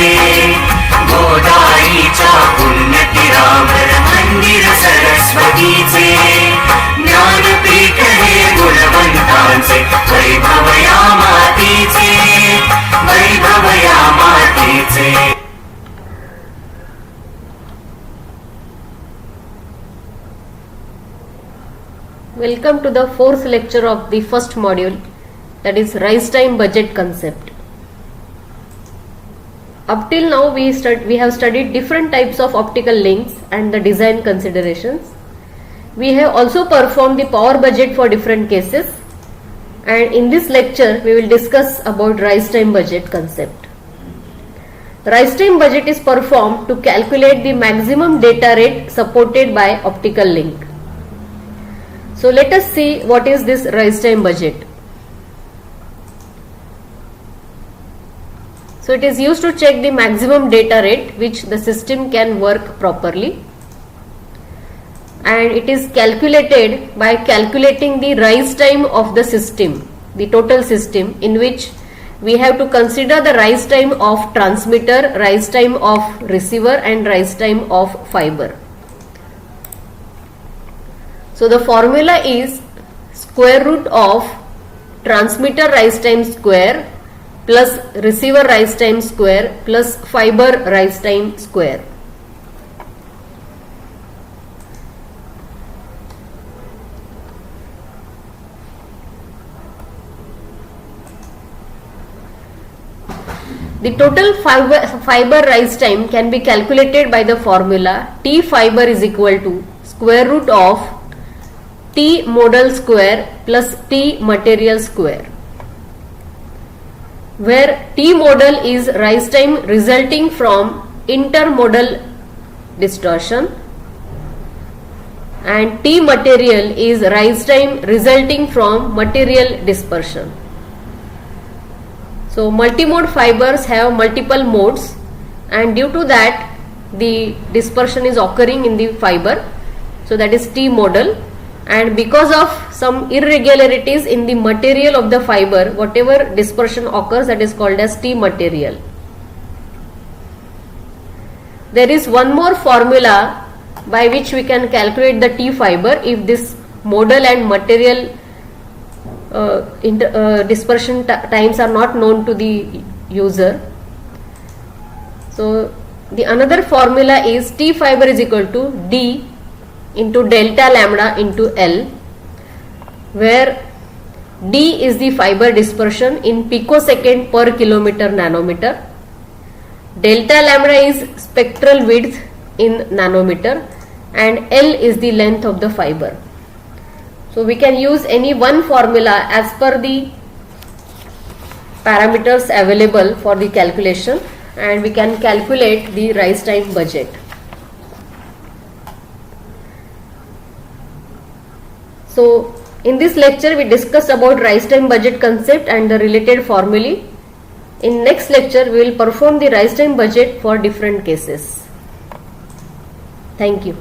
मातीचे, गोदाईच्या पुण्यतीरावर मंदिर सरस्वतीचे, ज्ञानपीठ हे गुणवंतांचे, वैभव या मातीचे, वैभव या मातीचे. Welcome to the fourth lecture of the first module, that is rise time budget concept. Up till now we have studied different types of optical links and the design considerations. We have also performed the power budget for different cases, and in this lecture we will discuss about rise time budget concept. Rise time budget is performed to calculate the maximum data rate supported by optical link. So let us see what is this rise time budget. So it is used to check the maximum data rate which the system can work properly, and it is calculated by calculating the rise time of the system, the total system, in which we have to consider the rise time of transmitter, rise time of receiver and rise time of fiber. So the formula is square root of transmitter rise time square plus receiver rise time square plus fiber rise time square. The total fiber rise time can be calculated by the formula T fiber is equal to square root of T modal square plus T material square, where T modal is rise time resulting from intermodal distortion and T material is rise time resulting from material dispersion. So multimode fibers have multiple modes, and due to that the dispersion is occurring in the fiber, so that is T modal. And because of some irregularities in the material of the fiber, whatever dispersion occurs, that is called as T material. There is one more formula by which we can calculate the T fiber if this modal and material dispersion times are not known to the user. So the another formula is T fiber is equal to D into delta lambda into L, where D is the fiber dispersion in picosecond per kilometer nanometer, delta lambda is spectral width in nanometer, and L is the length of the fiber. So we can use any one formula as per the parameters available for the calculation, and we can calculate the rise time budget. So in this lecture we discussed about rise time budget concept and the related formulae. In next lecture we will perform the rise time budget for different cases. Thank you.